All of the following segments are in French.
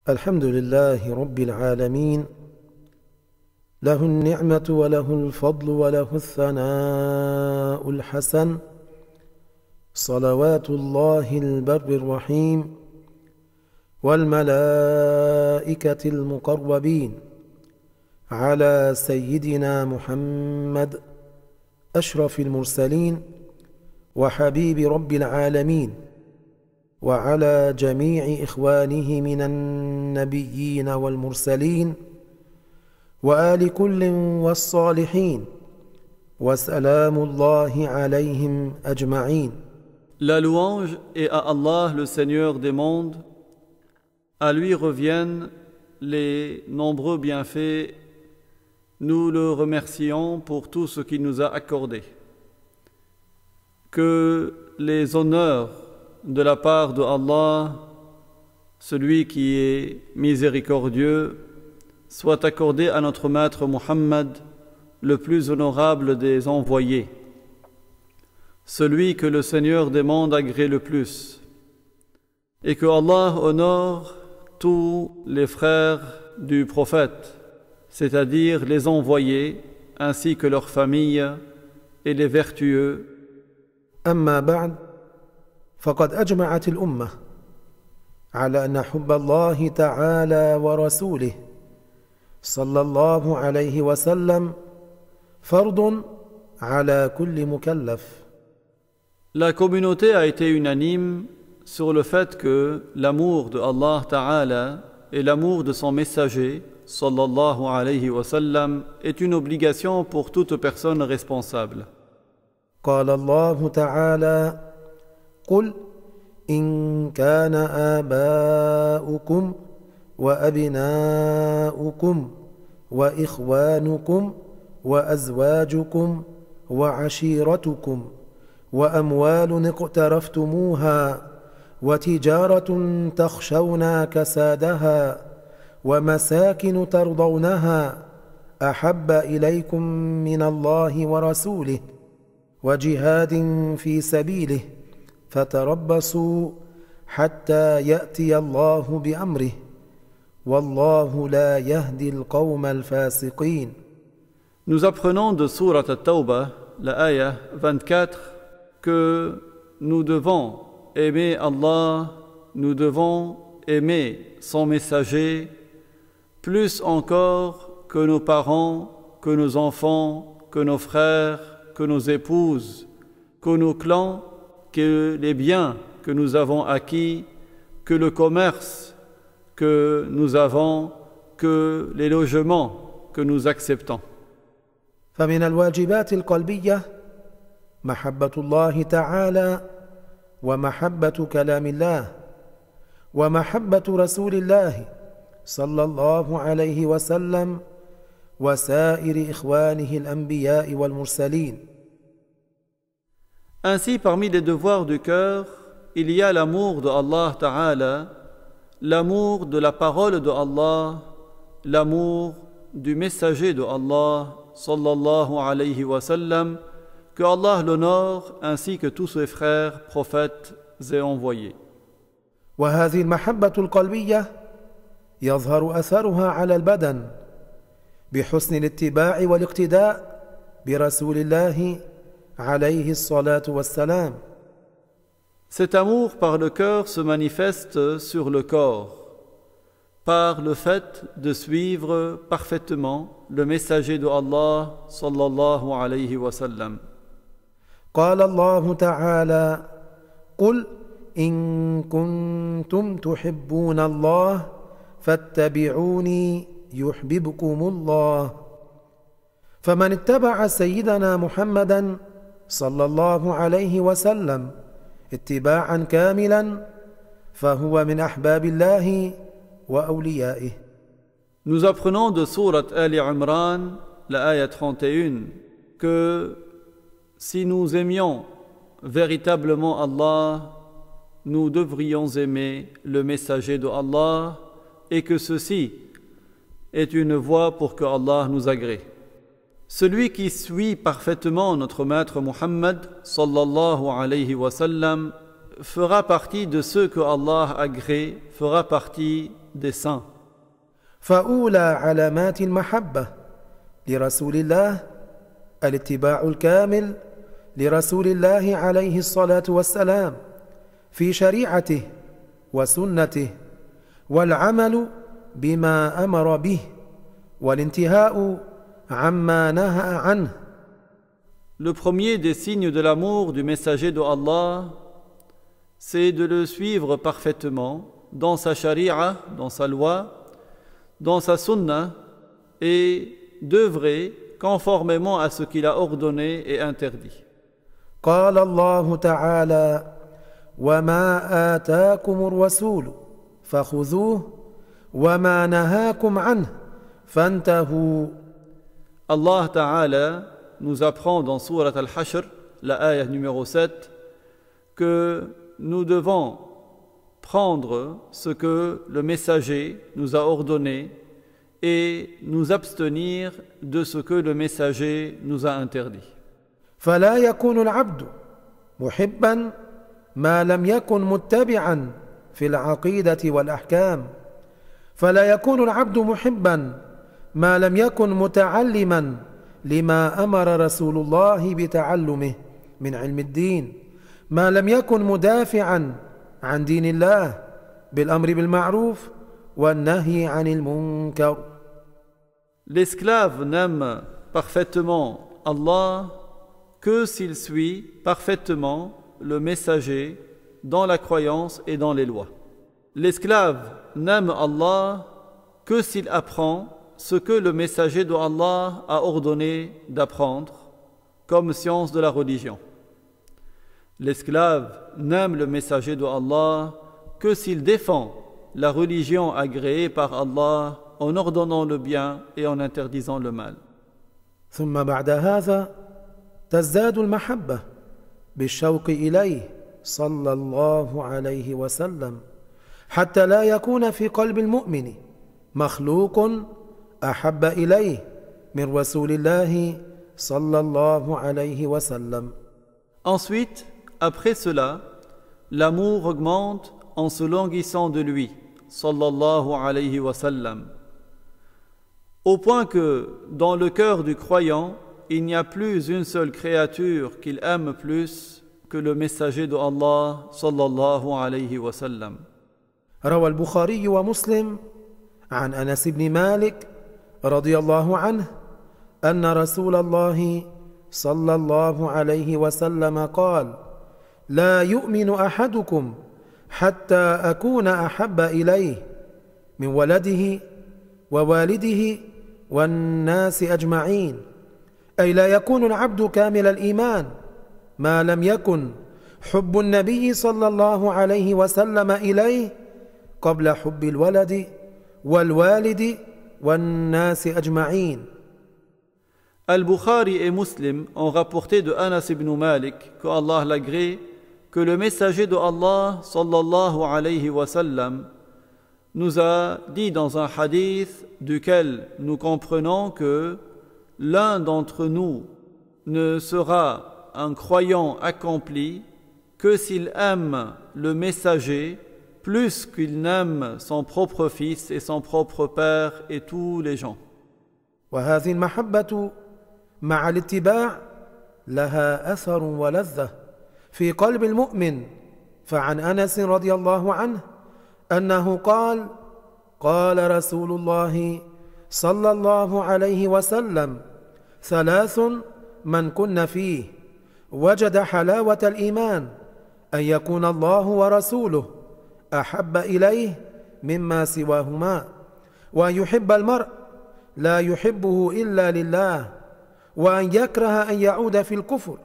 الحمد لله رب العالمين له النعمة وله الفضل وله الثناء الحسن صلوات الله البر الرحيم والملائكة المقربين على سيدنا محمد أشرف المرسلين وحبيب رب العالمين وعلى جميع إخوانه من النبيين والمرسلين وآل كل والصالحين وسلام الله عليهم أجمعين. La louange est à Allah, le Seigneur des mondes. À lui reviennent les nombreux bienfaits. Nous le remercions pour tout ce qu'il nous a accordé. Que les honneurs de la part de Allah, celui qui est miséricordieux, soient accordés à notre maître Muhammad, le plus honorable des envoyés, celui que le Seigneur des mondes agrée le plus, et que Allah honore tous les frères du prophète, c'est-à-dire les envoyés, ainsi que leurs familles et les vertueux. أما بعد فقد أجمعت الأمة على أن حب الله تعالى ورسوله صلى الله عليه وسلم فرض على كل مكلف. La communauté a été unanime sur le fait que l'amour de Allah Ta'ala et l'amour de son messager sallallahu alayhi wa sallam est une obligation pour toute personne responsable. قال الله تعالى قل إن كان آباؤكم وأبناؤكم وإخوانكم وأزواجكم وعشيرتكم وأموال اقترفتموها وتجارة تخشون كسادها ومساكن ترضونها أحب إليكم من الله ورسوله وجهاد في سبيله فتربصوا حتى يأتي الله بأمره والله لا يهدي القوم الفاسقين. Nous apprenons de Surat At-Tawbah, la ayah 24, que nous devons aimer Allah, nous devons aimer son messager, plus encore que nos parents, que nos enfants, que nos frères, que nos épouses, que nos clans, que les biens que nous avons acquis, que le commerce que nous avons, que les logements que nous acceptons. فمن الواجبات القلبية محبة الله تعالى ومحبة كلام الله ومحبة رسول الله صلى الله عليه وسلم وسائر إخوانه الأنبياء والمرسلين. Ainsi, parmi les devoirs du cœur, il y a l'amour de Allah Ta'ala, l'amour de la parole de Allah, l'amour du messager de Allah, sallallahu alayhi wa sallam, que Allah l'honore ainsi que tous ses frères, prophètes et envoyés. وهذه المحبة القلبية يظهر أثرها على البدن بحسن الاتباع والاقتداء برسول الله عليه الصلاة والسلام. Cet amour par le cœur se manifeste sur le corps, par le fait de suivre parfaitement le messager de Allah sallallahu alayhi wa sallam. قال الله تعالى قل إن كنتم تحبون الله فاتبعوني يحببكم الله. فمن اتبع سيدنا محمدا صلى الله عليه وسلم اتباعا كاملا فهو من أحباب الله وأوليائه. Nous apprenons de Surat Ali Imran, la ayah 31, que si nous aimions véritablement Allah, nous devrions aimer le messager de Allah et que ceci est une voie pour que Allah nous agrée. Celui qui suit parfaitement notre maître Muhammad sallallahu alayhi wa sallam fera partie de ceux que Allah agrée, fera partie des saints. فأولى علامات المحبة لرسول الله الاتباع الكامل لرسول الله عليه الصلاة والسلام في شريعته وسنته والعمل بما أمر به والانتهاء عما نهى عنه. Le premier des signes de l'amour du messager de Allah, c'est de le suivre parfaitement dans sa charia, dans sa loi, dans sa sunna, et d'œuvrer conformément à ce qu'il a ordonné et interdit. قال الله تعالى وما آتاكم الرسول فخذوه وما نهاكم عنه فانتهوا. Allah Ta'ala nous apprend dans Surat Al-Hashr, la ayah numéro 7, que nous devons prendre ce que le messager nous a ordonné et nous abstenir de ce que le messager nous a interdit. فلا يكون العبد محبا ما لم يكن متبعا في العقيدة والأحكام فلا يكون العبد محبا ما لم يكن متعلما لما أمر رسول الله بتعلمه من علم الدين ما لم يكن مدافعا عن دين الله بالأمر بالمعروف والنهي عن المنكر. L'esclave n'aime parfaitement Allah que s'il suit parfaitement le messager dans la croyance et dans les lois. L'esclave n'aime Allah que s'il apprend ce que le messager de Allah a ordonné d'apprendre comme science de la religion. L'esclave n'aime le messager de Allah que s'il défend la religion agréée par Allah en ordonnant le bien et en interdisant le mal. ثم بعد هذا تزداد المحبة بالشوق إليه صلى الله عليه وسلم حتى لا يكون في قلب المؤمن مخلوق أحب إليه من رسول الله صلى الله عليه وسلم. Ensuite, après cela, l'amour augmente en se languissant de lui, sallallahu alayhi wa sallam, au point que dans le cœur du croyant, il n'y a plus une seule créature qu'il aime plus que le messager de Allah, sallallahu alayhi wa sallam. روى البخاري ومسلم عن أنس بن مالك رضي الله عنه أن رسول الله صلى الله عليه وسلم قال لا يؤمن أحدكم حتى أكون أحب إليه من ولده ووالده والناس أجمعين أي لا يكون العبد كامل الإيمان ما لم يكن حب النبي صلى الله عليه وسلم إليه قبل حب الولد والوالد والناس أجمعين. Al-Bukhari et Muslim ont rapporté de Anas ibn Malik, que Allah l'agrée, que le messager de Allah sallallahu alayhi wa sallam nous a dit dans un hadith duquel nous comprenons que l'un d'entre nous ne sera un croyant accompli que s'il aime le messager plus qu'il n'aime son propre fils et son propre père et tous les gens. وهذه المحبة مع الاتباع لها أثر ولذة في قلب المؤمن فعن أنس رضي الله عنه أنه قال قال رسول الله صلى الله عليه وسلم ثلاث من كن فيه وجد حلاوة الإيمان أن يكون الله ورسوله أحب إليه مما سواهما وأن يحب المرء لا يحبه إلا لله وأن يكره أن يعود في الكفر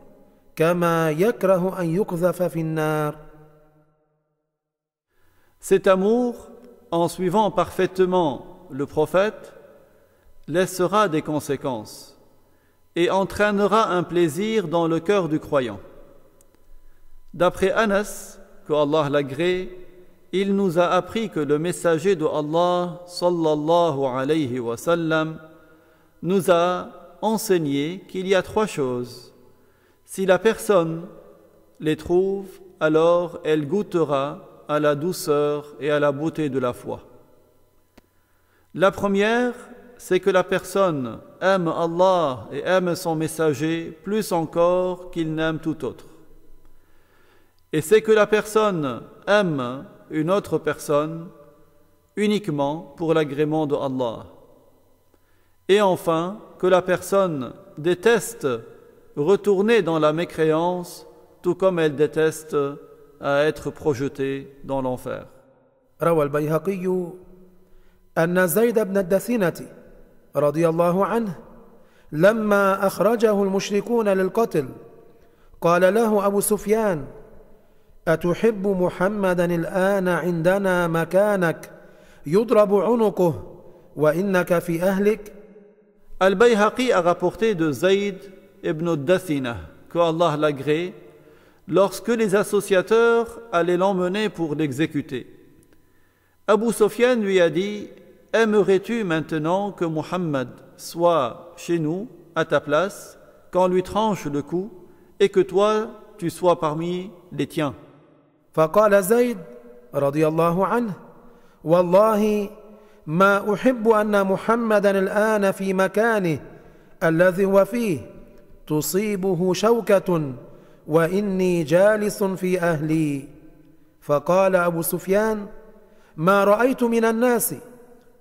كما يكره أن يقذف في النار. Cet amour, en suivant parfaitement le prophète, laissera des conséquences et entraînera un plaisir dans le cœur du croyant. D'après Anas, que Allah l'agrée, il nous a appris que le messager de Allah sallallahu alayhi wa sallam nous a enseigné qu'il y a trois choses. Si la personne les trouve, alors elle goûtera à la douceur et à la beauté de la foi. La première, c'est que la personne aime Allah et aime son messager plus encore qu'il n'aime tout autre. Et c'est que la personne aime une autre personne uniquement pour l'agrément de Allah. Et enfin, que la personne déteste retourner dans la mécréance, tout comme elle déteste à être projetée dans l'enfer. روى البيهقي أن زيد بن الدثينة رضي الله عنه لما أخرجه المشركون للقتل قال له أبو سفيان أتحب محمدا الآن عندنا مكانك يضرب عنقه وإنك في أهلك. Al-Bayhaqi a rapporté de Zayd ibn al-Dathina, que Allah l'agrée, lorsque les associateurs allaient l'emmener pour l'exécuter. Abu Sufyan lui a dit: aimerais-tu maintenant que Muhammad soit chez nous, à ta place, qu'on lui tranche le cou, et que toi, tu sois parmi les tiens? فقال زيد رضي الله عنه والله ما أحب أن محمدا الآن في مكانه الذي هو فيه تصيبه شوكة وإني جالس في أهلي. فقال أبو سفيان ما رأيت من الناس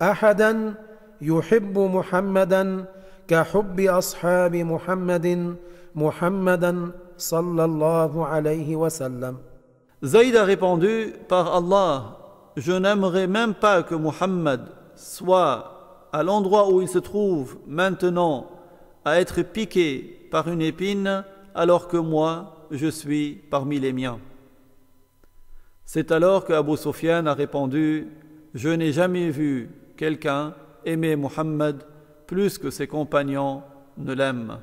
أحدا يحب محمدا كحب أصحاب محمدا صلى الله عليه وسلم. Zayd a répondu: par Allah, je n'aimerais même pas que Muhammad soit à l'endroit où il se trouve maintenant à être piqué par une épine, alors que moi, je suis parmi les miens. C'est alors que Abu Sufyan a répondu: je n'ai jamais vu quelqu'un aimer Muhammad plus que ses compagnons ne l'aiment.